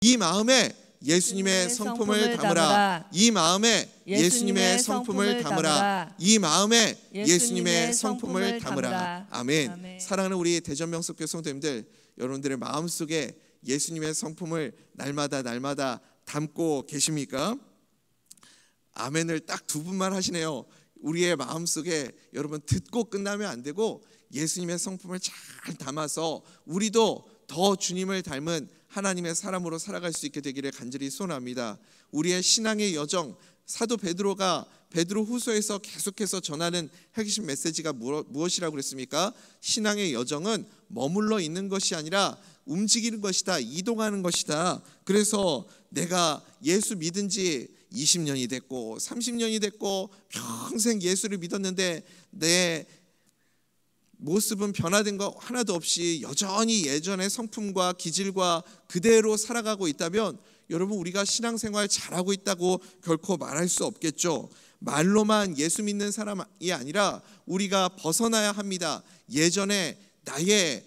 이 마음에 예수님의 성품을 담으라. 이 마음에 예수님의 성품을 담으라. 이 마음에 예수님의 성품을 담으라. 아멘. 사랑하는 우리 대전명석교회 성도님들, 여러분들의 마음속에 예수님의 성품을 날마다 담고 계십니까? 아멘을 딱 두 분만 하시네요. 우리의 마음속에 여러분 듣고 끝나면 안 되고 예수님의 성품을 잘 담아서 우리도 더 주님을 닮은 하나님의 사람으로 살아갈 수 있게 되기를 간절히 소원합니다. 우리의 신앙의 여정, 사도 베드로가 베드로후서에서 계속해서 전하는 핵심 메시지가 무엇이라고 그랬습니까? 신앙의 여정은 머물러 있는 것이 아니라 움직이는 것이다, 이동하는 것이다. 그래서 내가 예수 믿은 지 20년이 됐고 30년이 됐고 평생 예수를 믿었는데 내 모습은 변화된 거 하나도 없이 여전히 예전의 성품과 기질과 그대로 살아가고 있다면 여러분, 우리가 신앙생활 잘하고 있다고 결코 말할 수 없겠죠. 말로만 예수 믿는 사람이 아니라 우리가 벗어나야 합니다. 예전에 나의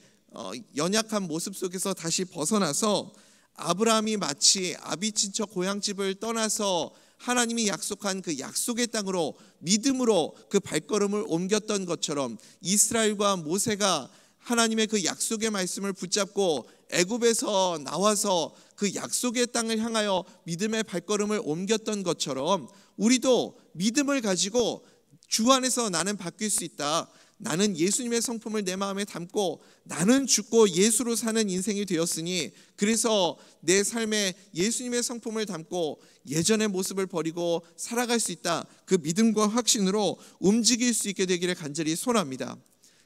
연약한 모습 속에서 다시 벗어나서 아브라함이 마치 아비친척 고향집을 떠나서 하나님이 약속한 그 약속의 땅으로 믿음으로 그 발걸음을 옮겼던 것처럼 이스라엘과 모세가 하나님의 그 약속의 말씀을 붙잡고 애굽에서 나와서 그 약속의 땅을 향하여 믿음의 발걸음을 옮겼던 것처럼 우리도 믿음을 가지고 주 안에서 나는 바뀔 수 있다. 나는 예수님의 성품을 내 마음에 담고 나는 죽고 예수로 사는 인생이 되었으니 그래서 내 삶에 예수님의 성품을 담고 예전의 모습을 버리고 살아갈 수 있다. 그 믿음과 확신으로 움직일 수 있게 되기를 간절히 소원합니다.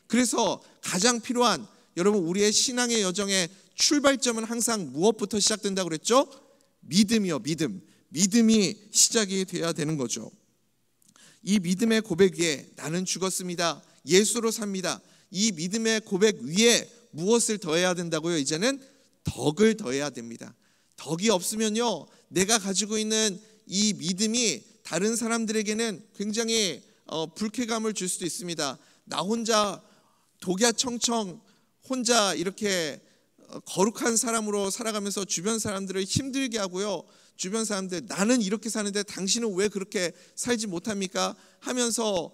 그래서 가장 필요한 여러분, 우리의 신앙의 여정의 출발점은 항상 무엇부터 시작된다고 그랬죠? 믿음이요, 믿음. 믿음이 시작이 돼야 되는 거죠. 이 믿음의 고백 위에 나는 죽었습니다, 예수로 삽니다. 이 믿음의 고백 위에 무엇을 더해야 된다고요? 이제는 덕을 더해야 됩니다. 덕이 없으면요, 내가 가지고 있는 이 믿음이 다른 사람들에게는 굉장히 불쾌감을 줄 수도 있습니다. 나 혼자 독야청청 혼자 이렇게 거룩한 사람으로 살아가면서 주변 사람들을 힘들게 하고요, 주변 사람들 나는 이렇게 사는데 당신은 왜 그렇게 살지 못합니까? 하면서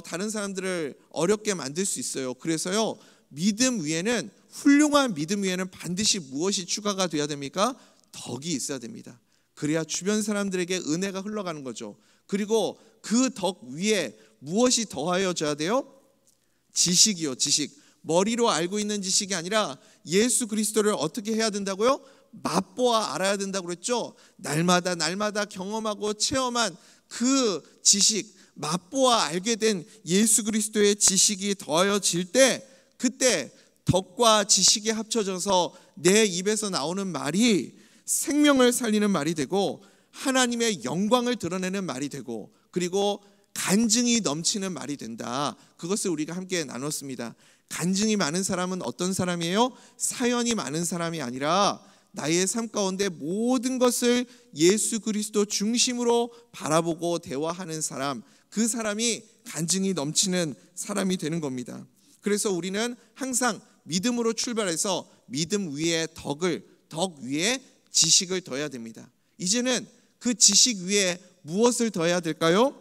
다른 사람들을 어렵게 만들 수 있어요. 그래서요, 믿음 위에는, 훌륭한 믿음 위에는 반드시 무엇이 추가가 돼야 됩니까? 덕이 있어야 됩니다. 그래야 주변 사람들에게 은혜가 흘러가는 거죠. 그리고 그 덕 위에 무엇이 더하여져야 돼요? 지식이요, 지식. 머리로 알고 있는 지식이 아니라 예수 그리스도를 어떻게 해야 된다고요? 맛보아 알아야 된다고 그랬죠. 날마다 경험하고 체험한 그 지식, 맛보아 알게 된 예수 그리스도의 지식이 더하여질 때, 그때 덕과 지식이 합쳐져서 내 입에서 나오는 말이 생명을 살리는 말이 되고 하나님의 영광을 드러내는 말이 되고 그리고 간증이 넘치는 말이 된다. 그것을 우리가 함께 나눴습니다. 간증이 많은 사람은 어떤 사람이에요? 사연이 많은 사람이 아니라 나의 삶 가운데 모든 것을 예수 그리스도 중심으로 바라보고 대화하는 사람, 그 사람이 간증이 넘치는 사람이 되는 겁니다. 그래서 우리는 항상 믿음으로 출발해서 믿음 위에 덕 위에 지식을 더해야 됩니다. 이제는 그 지식 위에 무엇을 더해야 될까요?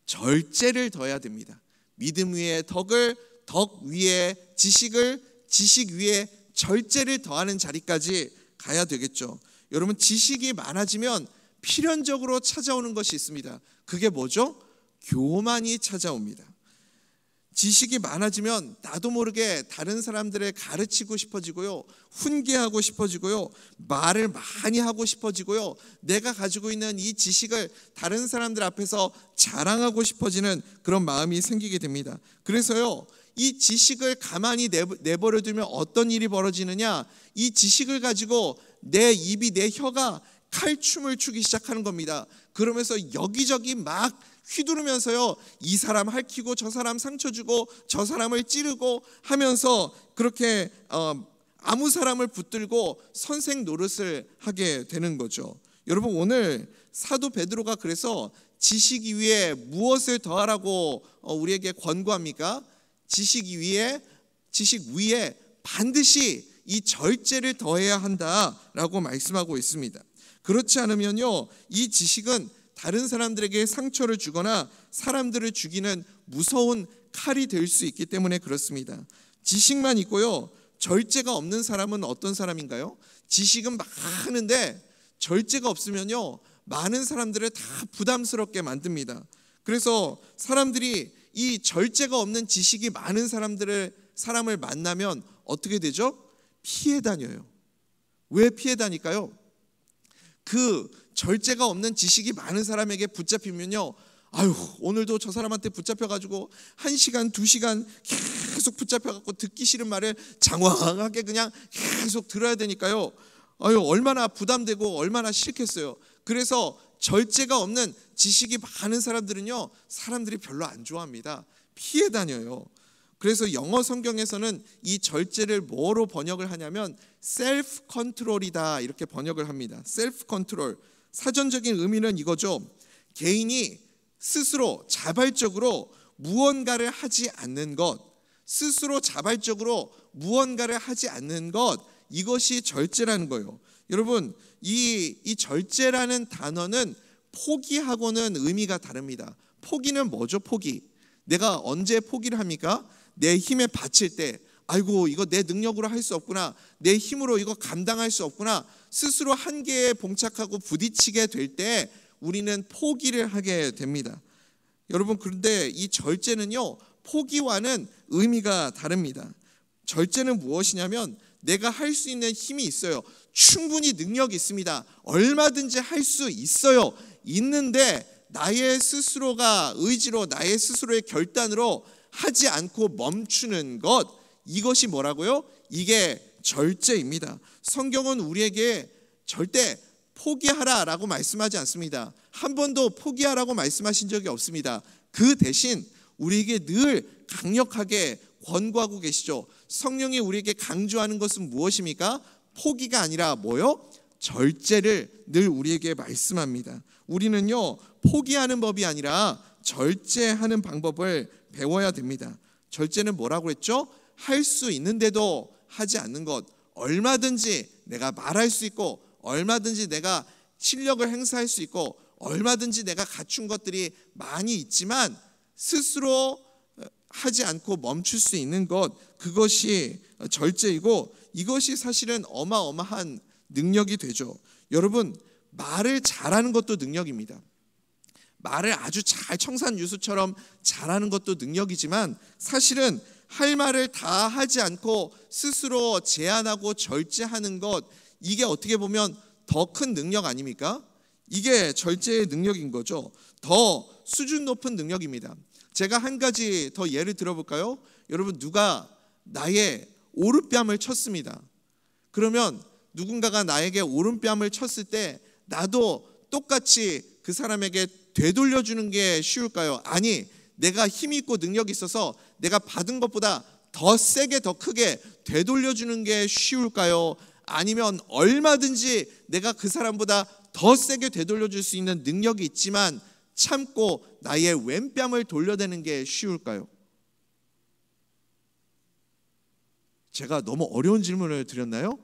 절제를 더해야 됩니다. 믿음 위에 덕을, 덕 위에 지식을, 지식 위에 절제를 더하는 자리까지 가야 되겠죠. 여러분, 지식이 많아지면 필연적으로 찾아오는 것이 있습니다. 그게 뭐죠? 교만이 찾아옵니다. 지식이 많아지면 나도 모르게 다른 사람들을 가르치고 싶어지고요, 훈계하고 싶어지고요, 말을 많이 하고 싶어지고요, 내가 가지고 있는 이 지식을 다른 사람들 앞에서 자랑하고 싶어지는 그런 마음이 생기게 됩니다. 그래서요, 이 지식을 가만히 내버려 두면 어떤 일이 벌어지느냐, 이 지식을 가지고 내 입이, 내 혀가 칼춤을 추기 시작하는 겁니다. 그러면서 여기저기 막 휘두르면서요, 이 사람 핥히고 저 사람 상처 주고 저 사람을 찌르고 하면서 그렇게 아무 사람을 붙들고 선생 노릇을 하게 되는 거죠. 여러분, 오늘 사도 베드로가 그래서 지식 위에 무엇을 더하라고 우리에게 권고합니까? 지식 위에 반드시 이 절제를 더해야 한다라고 말씀하고 있습니다. 그렇지 않으면요, 이 지식은 다른 사람들에게 상처를 주거나 사람들을 죽이는 무서운 칼이 될 수 있기 때문에 그렇습니다. 지식만 있고요, 절제가 없는 사람은 어떤 사람인가요? 지식은 많은데 절제가 없으면요, 많은 사람들을 다 부담스럽게 만듭니다. 그래서 사람들이 이 절제가 없는 지식이 많은 사람을 만나면 어떻게 되죠? 피해 다녀요. 왜 피해 다닐까요? 그 절제가 없는 지식이 많은 사람에게 붙잡히면요, 아유, 오늘도 저 사람한테 붙잡혀가지고 1시간, 2시간 계속 붙잡혀갖고 듣기 싫은 말을 장황하게 그냥 계속 들어야 되니까요, 아유, 얼마나 부담되고 얼마나 싫겠어요. 그래서 절제가 없는 지식이 많은 사람들은요, 사람들이 별로 안 좋아합니다. 피해 다녀요. 그래서 영어 성경에서는 이 절제를 뭐로 번역을 하냐면 셀프 컨트롤이다, 이렇게 번역을 합니다. 셀프 컨트롤. 사전적인 의미는 이거죠. 개인이 스스로 자발적으로 무언가를 하지 않는 것, 스스로 자발적으로 무언가를 하지 않는 것, 이것이 절제라는 거예요. 여러분, 이 절제라는 단어는 포기하고는 의미가 다릅니다. 포기는 뭐죠? 포기. 내가 언제 포기를 합니까? 내 힘에 바칠 때, 아이고, 이거 내 능력으로 할 수 없구나, 내 힘으로 이거 감당할 수 없구나, 스스로 한계에 봉착하고 부딪히게 될 때 우리는 포기를 하게 됩니다. 여러분, 그런데 이 절제는요, 포기와는 의미가 다릅니다. 절제는 무엇이냐면 내가 할 수 있는 힘이 있어요. 충분히 능력이 있습니다. 얼마든지 할 수 있어요. 있는데 나의 스스로가 의지로, 나의 스스로의 결단으로 하지 않고 멈추는 것, 이것이 뭐라고요? 이게 절제입니다. 성경은 우리에게 절대 포기하라라고 말씀하지 않습니다. 한 번도 포기하라고 말씀하신 적이 없습니다. 그 대신 우리에게 늘 강력하게 권고하고 계시죠. 성령이 우리에게 강조하는 것은 무엇입니까? 포기가 아니라 뭐요? 절제를 늘 우리에게 말씀합니다. 우리는요, 포기하는 법이 아니라 절제하는 방법을 배워야 됩니다. 절제는 뭐라고 했죠? 할 수 있는데도 하지 않는 것. 얼마든지 내가 말할 수 있고, 얼마든지 내가 실력을 행사할 수 있고, 얼마든지 내가 갖춘 것들이 많이 있지만 스스로 하지 않고 멈출 수 있는 것, 그것이 절제이고, 이것이 사실은 어마어마한 능력이 되죠. 여러분, 말을 잘하는 것도 능력입니다. 말을 아주 잘 청산유수처럼 잘하는 것도 능력이지만 사실은 할 말을 다 하지 않고 스스로 제한하고 절제하는 것, 이게 어떻게 보면 더 큰 능력 아닙니까? 이게 절제의 능력인 거죠. 더 수준 높은 능력입니다. 제가 한 가지 더 예를 들어볼까요? 여러분, 누가 나의 오른뺨을 쳤습니다. 그러면 누군가가 나에게 오른뺨을 쳤을 때 나도 똑같이 그 사람에게 되돌려주는 게 쉬울까요? 아니, 내가 힘이 있고 능력이 있어서 내가 받은 것보다 더 세게, 더 크게 되돌려주는 게 쉬울까요? 아니면 얼마든지 내가 그 사람보다 더 세게 되돌려줄 수 있는 능력이 있지만 참고 나의 왼뺨을 돌려대는 게 쉬울까요? 제가 너무 어려운 질문을 드렸나요?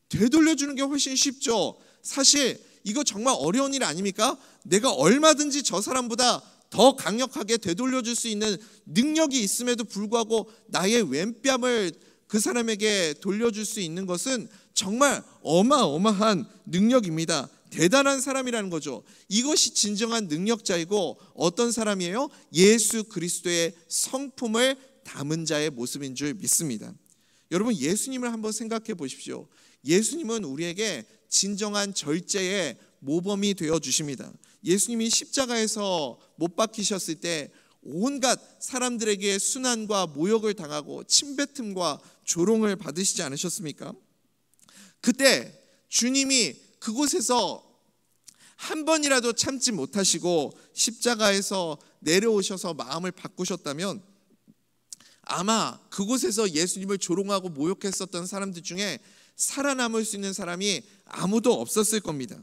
되돌려주는 게 훨씬 쉽죠. 사실 이거 정말 어려운 일 아닙니까? 내가 얼마든지 저 사람보다 더 강력하게 되돌려줄 수 있는 능력이 있음에도 불구하고 나의 왼뺨을 그 사람에게 돌려줄 수 있는 것은 정말 어마어마한 능력입니다. 대단한 사람이라는 거죠. 이것이 진정한 능력자이고 어떤 사람이에요? 예수 그리스도의 성품을 담은 자의 모습인 줄 믿습니다. 여러분, 예수님을 한번 생각해 보십시오. 예수님은 우리에게 진정한 절제의 모범이 되어 주십니다. 예수님이 십자가에서 못 박히셨을 때 온갖 사람들에게 순환과 모욕을 당하고 침뱉음과 조롱을 받으시지 않으셨습니까? 그때 주님이 그곳에서 한 번이라도 참지 못하시고 십자가에서 내려오셔서 마음을 바꾸셨다면 아마 그곳에서 예수님을 조롱하고 모욕했었던 사람들 중에 살아남을 수 있는 사람이 아무도 없었을 겁니다.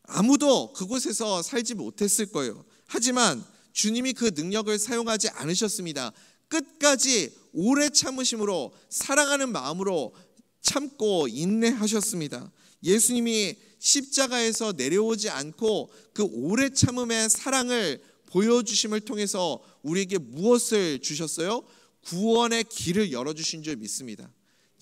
아무도 그곳에서 살지 못했을 거예요. 하지만 주님이 그 능력을 사용하지 않으셨습니다. 끝까지 오래 참으심으로 사랑하는 마음으로 참고 인내하셨습니다. 예수님이 십자가에서 내려오지 않고 그 오래 참음의 사랑을 보여주심을 통해서 우리에게 무엇을 주셨어요? 구원의 길을 열어주신 줄 믿습니다.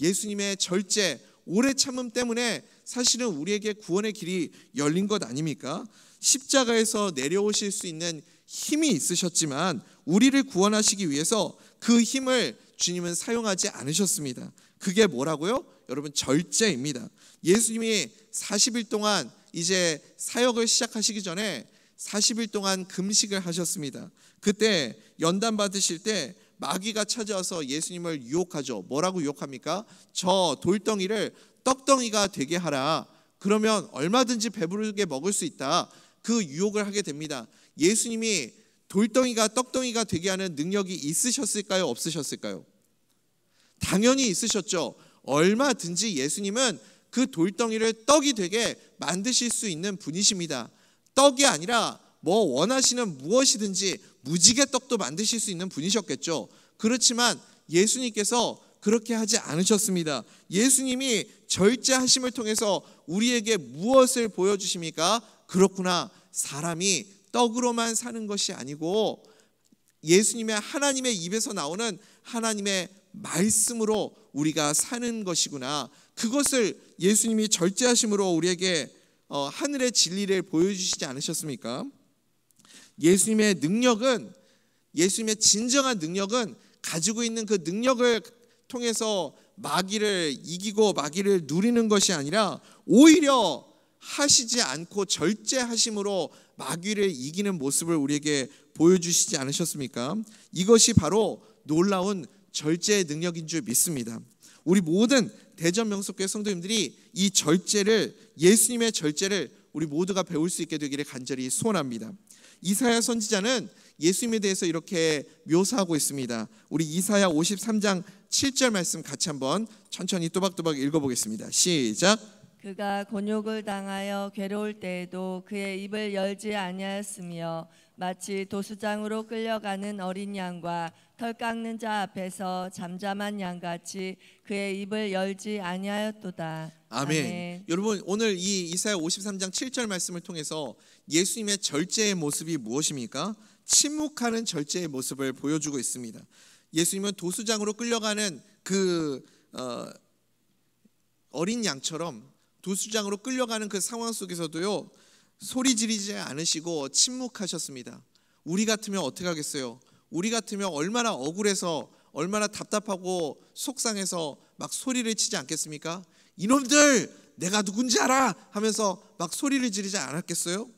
예수님의 절제, 오래 참음 때문에 사실은 우리에게 구원의 길이 열린 것 아닙니까? 십자가에서 내려오실 수 있는 힘이 있으셨지만 우리를 구원하시기 위해서 그 힘을 주님은 사용하지 않으셨습니다. 그게 뭐라고요? 여러분, 절제입니다. 예수님이 40일 동안 이제 사역을 시작하시기 전에 40일 동안 금식을 하셨습니다. 그때 연단 받으실 때 마귀가 찾아와서 예수님을 유혹하죠. 뭐라고 유혹합니까? 저 돌덩이를 떡덩이가 되게 하라. 그러면 얼마든지 배부르게 먹을 수 있다. 그 유혹을 하게 됩니다. 예수님이 돌덩이가 떡덩이가 되게 하는 능력이 있으셨을까요? 없으셨을까요? 당연히 있으셨죠. 얼마든지 예수님은 그 돌덩이를 떡이 되게 만드실 수 있는 분이십니다. 떡이 아니라 뭐 원하시는 무엇이든지 무지개 떡도 만드실 수 있는 분이셨겠죠. 그렇지만 예수님께서 그렇게 하지 않으셨습니다. 예수님이 절제하심을 통해서 우리에게 무엇을 보여주십니까? 그렇구나, 사람이 떡으로만 사는 것이 아니고 예수님의 하나님의 입에서 나오는 하나님의 말씀으로 우리가 사는 것이구나. 그것을 예수님이 절제하심으로 우리에게 하늘의 진리를 보여주시지 않으셨습니까? 예수님의 능력은, 예수님의 진정한 능력은 가지고 있는 그 능력을 통해서 마귀를 이기고 마귀를 누리는 것이 아니라 오히려 하시지 않고 절제하심으로 마귀를 이기는 모습을 우리에게 보여주시지 않으셨습니까? 이것이 바로 놀라운 절제의 능력인 줄 믿습니다. 우리 모든 대전명석교회 성도님들이 이 절제를, 예수님의 절제를 우리 모두가 배울 수 있게 되기를 간절히 소원합니다. 이사야 선지자는 예수님에 대해서 이렇게 묘사하고 있습니다. 우리 이사야 53장 7절 말씀 같이 한번 천천히 또박또박 읽어보겠습니다. 시작. 그가 곤욕을 당하여 괴로울 때에도 그의 입을 열지 아니하였으며 마치 도수장으로 끌려가는 어린 양과 털 깎는 자 앞에서 잠잠한 양같이 그의 입을 열지 아니하였도다. 아멘. 아멘. 여러분, 오늘 이 이사야 53장 7절 말씀을 통해서 예수님의 절제의 모습이 무엇입니까? 침묵하는 절제의 모습을 보여주고 있습니다. 예수님은 도수장으로 끌려가는 그 어린 양처럼 도수장으로 끌려가는 그 상황 속에서도요, 소리 지르지 않으시고 침묵하셨습니다. 우리 같으면 어떻게 하겠어요? 우리 같으면 얼마나 억울해서, 얼마나 답답하고 속상해서 막 소리를 치지 않겠습니까? 이놈들 내가 누군지 알아 하면서 막 소리를 지르지 않았겠어요?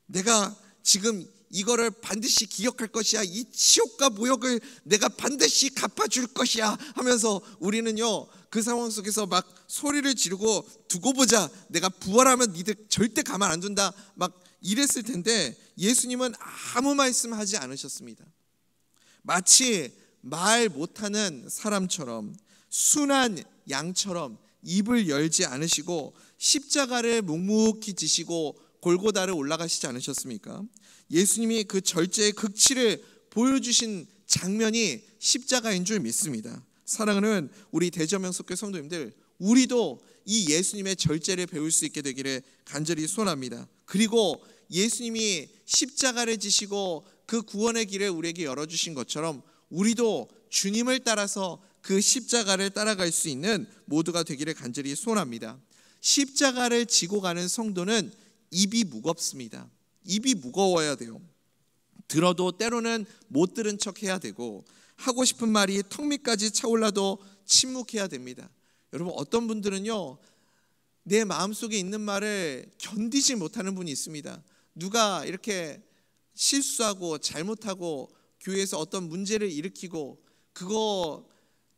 내가 지금 이거를 반드시 기억할 것이야, 이 치욕과 모욕을 내가 반드시 갚아줄 것이야 하면서 우리는요, 그 상황 속에서 막 소리를 지르고 두고 보자, 내가 부활하면 니들 절대 가만 안 둔다, 막 이랬을 텐데 예수님은 아무 말씀하지 않으셨습니다. 마치 말 못하는 사람처럼, 순한 양처럼 입을 열지 않으시고 십자가를 묵묵히 지시고 골고다를 올라가시지 않으셨습니까? 예수님이 그 절제의 극치를 보여주신 장면이 십자가인 줄 믿습니다. 사랑하는 우리 대전명석교회 성도님들, 우리도 이 예수님의 절제를 배울 수 있게 되기를 간절히 소원합니다. 그리고 예수님이 십자가를 지시고 그 구원의 길을 우리에게 열어주신 것처럼 우리도 주님을 따라서 그 십자가를 따라갈 수 있는 모두가 되기를 간절히 소원합니다. 십자가를 지고 가는 성도는 입이 무겁습니다. 입이 무거워야 돼요. 들어도 때로는 못 들은 척 해야 되고, 하고 싶은 말이 턱 밑까지 차올라도 침묵해야 됩니다. 여러분, 어떤 분들은요, 내 마음속에 있는 말을 견디지 못하는 분이 있습니다. 누가 이렇게 실수하고 잘못하고 교회에서 어떤 문제를 일으키고, 그거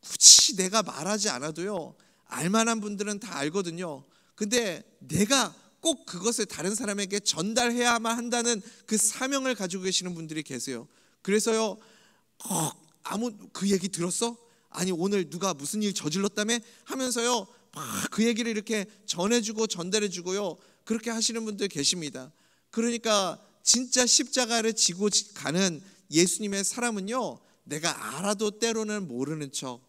굳이 내가 말하지 않아도요, 알만한 분들은 다 알거든요. 근데 내가 꼭 그것을 다른 사람에게 전달해야만 한다는 그 사명을 가지고 계시는 분들이 계세요. 그래서요, 그 얘기 들었어? 아니 오늘 누가 무슨 일 저질렀다며? 하면서요, 막 그 얘기를 이렇게 전해주고 전달해주고요, 그렇게 하시는 분들 계십니다. 그러니까 진짜 십자가를 지고 가는 예수님의 사람은요, 내가 알아도 때로는 모르는 척,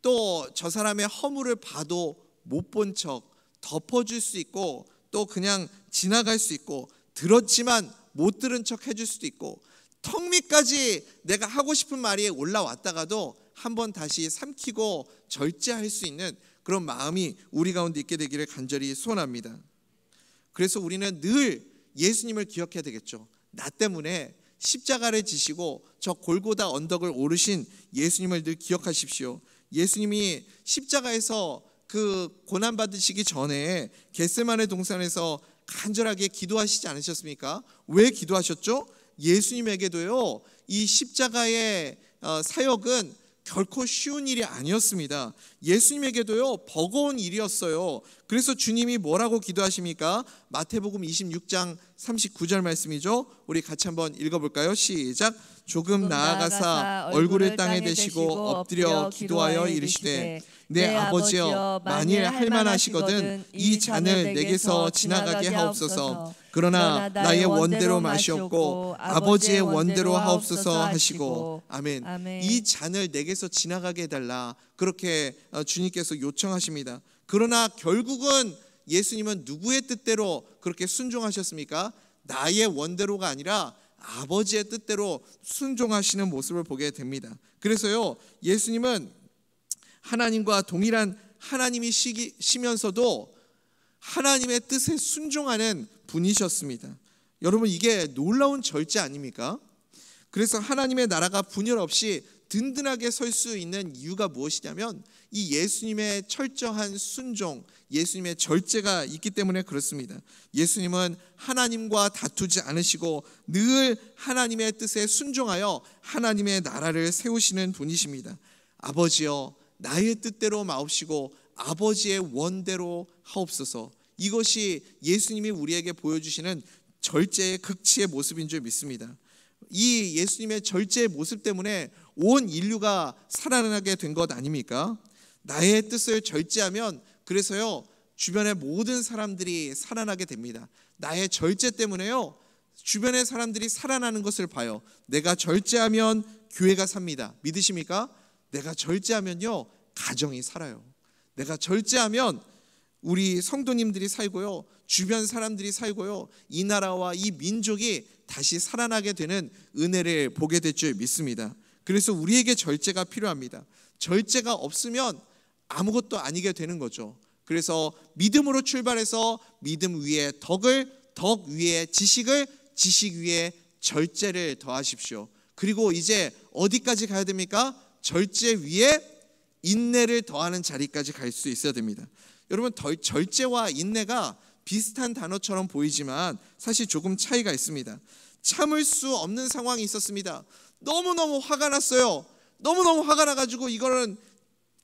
또 저 사람의 허물을 봐도 못 본 척 덮어줄 수 있고, 또 그냥 지나갈 수 있고, 들었지만 못 들은 척 해줄 수도 있고, 턱 밑까지 내가 하고 싶은 말이 올라왔다가도 한번 다시 삼키고 절제할 수 있는 그런 마음이 우리 가운데 있게 되기를 간절히 소원합니다. 그래서 우리는 늘 예수님을 기억해야 되겠죠. 나 때문에 십자가를 지시고 저 골고다 언덕을 오르신 예수님을 늘 기억하십시오. 예수님이 십자가에서 그 고난 받으시기 전에 겟세마네 동산에서 간절하게 기도하시지 않으셨습니까? 왜 기도하셨죠? 예수님에게도요, 이 십자가의 사역은 결코 쉬운 일이 아니었습니다. 예수님에게도요, 버거운 일이었어요. 그래서 주님이 뭐라고 기도하십니까? 마태복음 26장 39절 말씀이죠. 우리 같이 한번 읽어볼까요? 시작. 조금 나아가사 얼굴을 땅에 대시고 엎드려 기도하여 이르시되, 내 아버지여, 만일 할만하시거든 이 잔을 내게서 지나가게 하옵소서. 그러나 나의 원대로 마시옵고 아버지의 원대로 하옵소서 하시고. 아멘. 이 잔을 내게서 지나가게 해달라, 그렇게 주님께서 요청하십니다. 그러나 결국은 예수님은 누구의 뜻대로 그렇게 순종하셨습니까? 나의 원대로가 아니라 아버지의 뜻대로 순종하시는 모습을 보게 됩니다. 그래서요, 예수님은 하나님과 동일한 하나님이시면서도 하나님의 뜻에 순종하는 분이셨습니다. 여러분, 이게 놀라운 절제 아닙니까? 그래서 하나님의 나라가 분열 없이 든든하게 설 수 있는 이유가 무엇이냐면 이 예수님의 철저한 순종, 예수님의 절제가 있기 때문에 그렇습니다. 예수님은 하나님과 다투지 않으시고 늘 하나님의 뜻에 순종하여 하나님의 나라를 세우시는 분이십니다. 아버지여, 나의 뜻대로 마옵시고 아버지의 원대로 하옵소서. 이것이 예수님이 우리에게 보여주시는 절제의 극치의 모습인 줄 믿습니다. 이 예수님의 절제의 모습 때문에 온 인류가 살아나게 된 것 아닙니까? 나의 뜻을 절제하면, 그래서요, 주변의 모든 사람들이 살아나게 됩니다. 나의 절제 때문에요, 주변의 사람들이 살아나는 것을 봐요. 내가 절제하면 교회가 삽니다. 믿으십니까? 내가 절제하면요, 가정이 살아요. 내가 절제하면 우리 성도님들이 살고요, 주변 사람들이 살고요, 이 나라와 이 민족이 다시 살아나게 되는 은혜를 보게 될 줄 믿습니다. 그래서 우리에게 절제가 필요합니다. 절제가 없으면 아무것도 아니게 되는 거죠. 그래서 믿음으로 출발해서 믿음 위에 덕을, 덕 위에 지식을, 지식 위에 절제를 더하십시오. 그리고 이제 어디까지 가야 됩니까? 절제 위에 인내를 더하는 자리까지 갈 수 있어야 됩니다. 여러분, 절제와 인내가 비슷한 단어처럼 보이지만 사실 조금 차이가 있습니다. 참을 수 없는 상황이 있었습니다. 너무너무 화가 났어요. 너무너무 화가 나가지고 이거는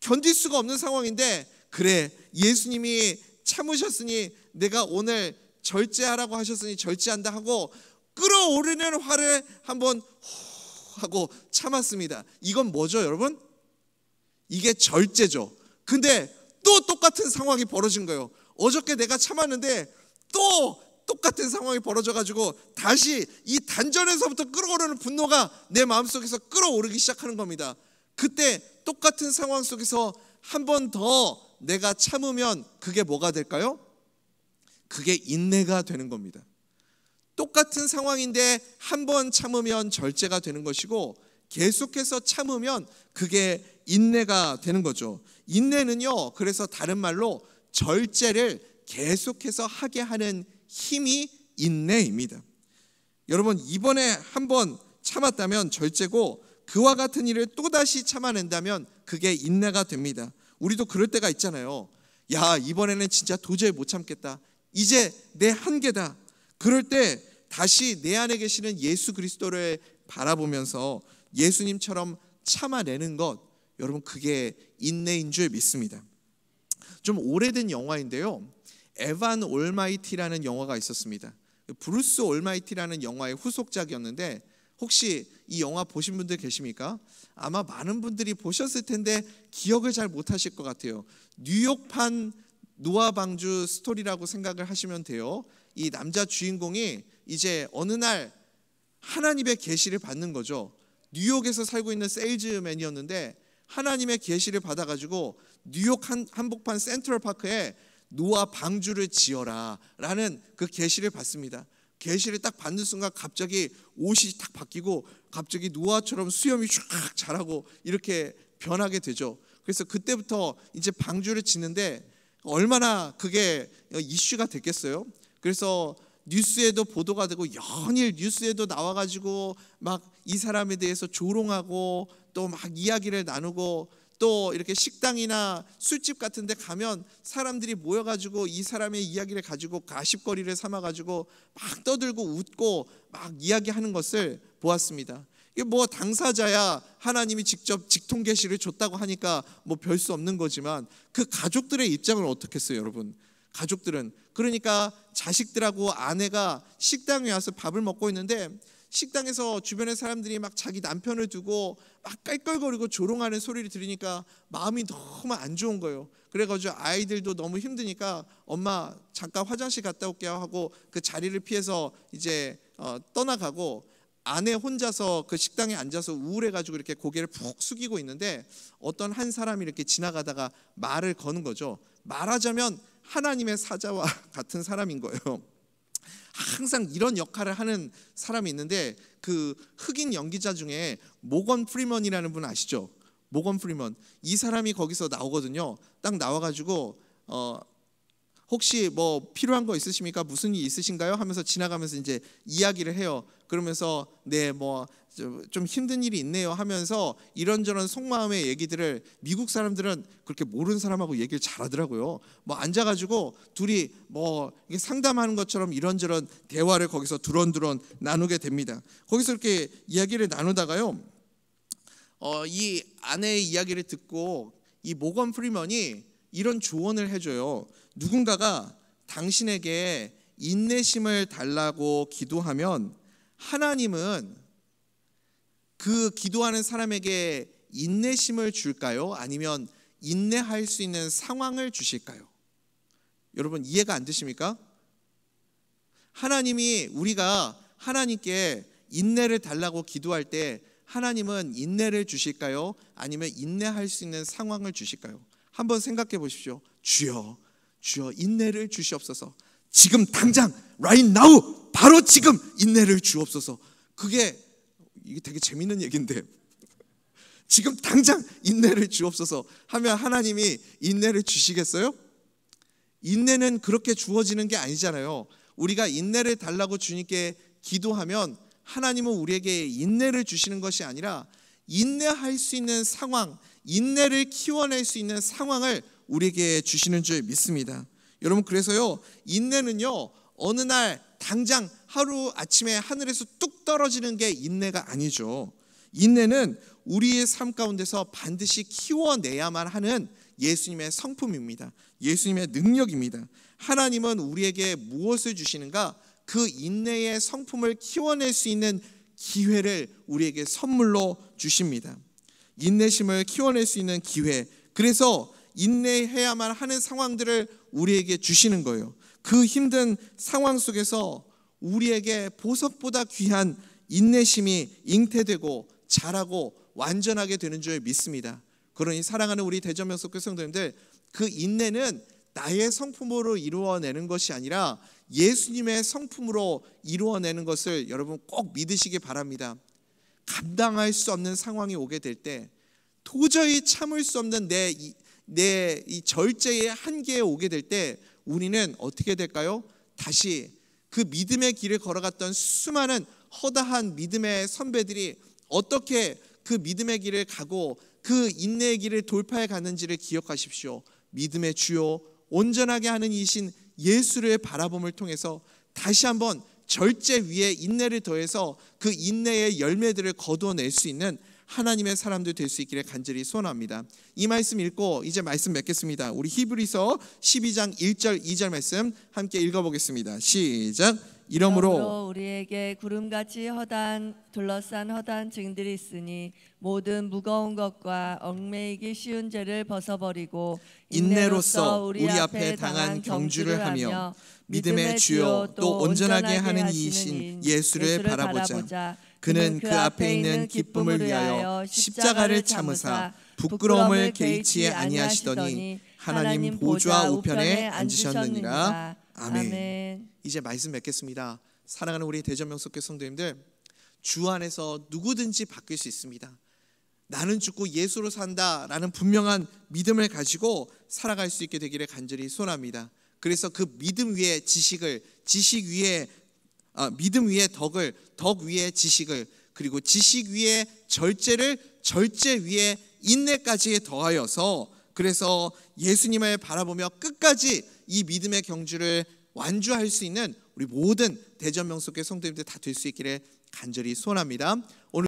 견딜 수가 없는 상황인데, 그래, 예수님이 참으셨으니 내가 오늘 절제하라고 하셨으니 절제한다 하고 끓어오르는 화를 한번 하고 참았습니다. 이건 뭐죠, 여러분? 이게 절제죠. 근데 또 똑같은 상황이 벌어진 거예요. 어저께 내가 참았는데 또 똑같은 상황이 벌어져가지고 다시 이 단전에서부터 끓어오르는 분노가 내 마음속에서 끓어오르기 시작하는 겁니다. 그때 똑같은 상황 속에서 한 번 더 내가 참으면 그게 뭐가 될까요? 그게 인내가 되는 겁니다. 똑같은 상황인데 한 번 참으면 절제가 되는 것이고, 계속해서 참으면 그게 인내가 되는 거죠. 인내는요, 그래서 다른 말로 절제를 계속해서 하게 하는 힘이 인내입니다. 여러분, 이번에 한번 참았다면 절제고, 그와 같은 일을 또다시 참아낸다면 그게 인내가 됩니다. 우리도 그럴 때가 있잖아요. 야, 이번에는 진짜 도저히 못 참겠다. 이제 내 한계다. 그럴 때 다시 내 안에 계시는 예수 그리스도를 바라보면서 예수님처럼 참아내는 것, 여러분, 그게 인내인 줄 믿습니다. 좀 오래된 영화인데요, 에반 올마이티라는 영화가 있었습니다. 브루스 올마이티라는 영화의 후속작이었는데, 혹시 이 영화 보신 분들 계십니까? 아마 많은 분들이 보셨을 텐데 기억을 잘 못하실 것 같아요. 뉴욕판 노아 방주 스토리라고 생각을 하시면 돼요. 이 남자 주인공이 이제 어느 날 하나님의 계시를 받는 거죠. 뉴욕에서 살고 있는 세일즈맨이었는데 하나님의 계시를 받아가지고 뉴욕 한복판 센트럴파크에 노아 방주를 지어라 라는 그 계시를 받습니다. 계시를 딱 받는 순간 갑자기 옷이 딱 바뀌고 갑자기 노아처럼 수염이 쫙 자라고 이렇게 변하게 되죠. 그래서 그때부터 이제 방주를 짓는데 얼마나 그게 이슈가 됐겠어요. 그래서 뉴스에도 보도가 되고 연일 뉴스에도 나와가지고 막 이 사람에 대해서 조롱하고 또 막 이야기를 나누고 또 이렇게 식당이나 술집 같은 데 가면 사람들이 모여가지고 이 사람의 이야기를 가지고 가십거리를 삼아가지고 막 떠들고 웃고 막 이야기하는 것을 보았습니다. 이게 뭐 당사자야 하나님이 직접 직통 계시를 줬다고 하니까 뭐 별 수 없는 거지만 그 가족들의 입장은 어떻겠어요, 여러분? 가족들은 그러니까 자식들하고 아내가 식당에 와서 밥을 먹고 있는데 식당에서 주변의 사람들이 막 자기 남편을 두고 막 깔깔거리고 조롱하는 소리를 들으니까 마음이 너무 안 좋은 거예요. 그래가지고 아이들도 너무 힘드니까 엄마 잠깐 화장실 갔다 올게요 하고 그 자리를 피해서 이제 떠나가고 아내 혼자서 그 식당에 앉아서 우울해가지고 이렇게 고개를 푹 숙이고 있는데 어떤 한 사람이 이렇게 지나가다가 말을 거는 거죠. 말하자면 하나님의 사자와 같은 사람인 거예요. 항상 이런 역할을 하는 사람이 있는데 그 흑인 연기자 중에 모건 프리먼이라는 분 아시죠? 모건 프리먼. 이 사람이 거기서 나오거든요. 딱 나와가지고 혹시 뭐 필요한 거 있으십니까? 무슨 일 있으신가요? 하면서 지나가면서 이제 이야기를 해요. 그러면서 네 뭐 좀 힘든 일이 있네요 하면서 이런저런 속마음의 얘기들을 미국 사람들은 그렇게 모르는 사람하고 얘기를 잘하더라고요. 뭐 앉아가지고 둘이 뭐 이게 상담하는 것처럼 이런저런 대화를 거기서 두런두런 나누게 됩니다. 거기서 이렇게 이야기를 나누다가요, 이 아내의 이야기를 듣고 이 모건 프리먼이 이런 조언을 해줘요. 누군가가 당신에게 인내심을 달라고 기도하면 하나님은 그 기도하는 사람에게 인내심을 줄까요? 아니면 인내할 수 있는 상황을 주실까요? 여러분 이해가 안 되십니까? 하나님이 우리가 하나님께 인내를 달라고 기도할 때 하나님은 인내를 주실까요? 아니면 인내할 수 있는 상황을 주실까요? 한번 생각해 보십시오. 주여, 주여 인내를 주시옵소서. 지금 당장 right now 바로 지금 인내를 주옵소서. 이게 되게 재밌는 얘기인데 지금 당장 인내를 주옵소서 하면 하나님이 인내를 주시겠어요? 인내는 그렇게 주어지는 게 아니잖아요. 우리가 인내를 달라고 주님께 기도하면 하나님은 우리에게 인내를 주시는 것이 아니라 인내할 수 있는 상황, 인내를 키워낼 수 있는 상황을 우리에게 주시는 줄 믿습니다. 여러분 그래서요, 인내는요 어느 날 당장 하루 아침에 하늘에서 뚝 떨어지는 게 인내가 아니죠. 인내는 우리의 삶 가운데서 반드시 키워내야만 하는 예수님의 성품입니다. 예수님의 능력입니다. 하나님은 우리에게 무엇을 주시는가? 그 인내의 성품을 키워낼 수 있는 기회를 우리에게 선물로 주십니다. 인내심을 키워낼 수 있는 기회, 그래서 인내해야만 하는 상황들을 우리에게 주시는 거예요. 그 힘든 상황 속에서 우리에게 보석보다 귀한 인내심이 잉태되고 자라고 완전하게 되는 줄 믿습니다. 그러니 사랑하는 우리 대전명석교 성도님들, 그 인내는 나의 성품으로 이루어내는 것이 아니라 예수님의 성품으로 이루어내는 것을 여러분 꼭 믿으시기 바랍니다. 감당할 수 없는 상황이 오게 될 때, 도저히 참을 수 없는 내 이 절제의 한계에 오게 될 때 우리는 어떻게 될까요? 다시 그 믿음의 길을 걸어갔던 수많은 허다한 믿음의 선배들이 어떻게 그 믿음의 길을 가고 그 인내의 길을 돌파해 갔는지를 기억하십시오. 믿음의 주요 온전하게 하는 이신 예수를 바라봄을 통해서 다시 한번 절제 위에 인내를 더해서 그 인내의 열매들을 거두어낼 수 있는 하나님의 사람들 될 수 있기를 간절히 소원합니다. 이 말씀 읽고 이제 말씀 맺겠습니다. 우리 히브리서 12장 1절 2절 말씀 함께 읽어보겠습니다. 시작. 이러므로 우리에게 구름같이 둘러싼 허다한 증들이 있으니 모든 무거운 것과 얽매이기 쉬운 죄를 벗어버리고 인내로써 우리 앞에 당한 경주를 하며 믿음의 주요 또 온전하게 하는 이이신 예수를 바라보자. 그는 그 앞에 있는 기쁨을 위하여 십자가를 참으사 부끄러움을 개의치 아니하시더니 하나님 보좌 우편에 앉으셨느니라. 아멘. 이제 말씀 맺겠습니다. 사랑하는 우리 대전명석교 성도님들, 주 안에서 누구든지 바뀔 수 있습니다. 나는 죽고 예수로 산다라는 분명한 믿음을 가지고 살아갈 수 있게 되기를 간절히 소원합니다. 그래서 그 믿음 위에 지식을, 지식 위에 믿음 위에 덕을, 덕 위에 지식을, 그리고 지식 위에 절제를, 절제 위에 인내까지 더하여서, 그래서 예수님을 바라보며 끝까지 이 믿음의 경주를 완주할 수 있는 우리 모든 대전명석교 성도님들 다 될 수 있기를 간절히 소원합니다. 오늘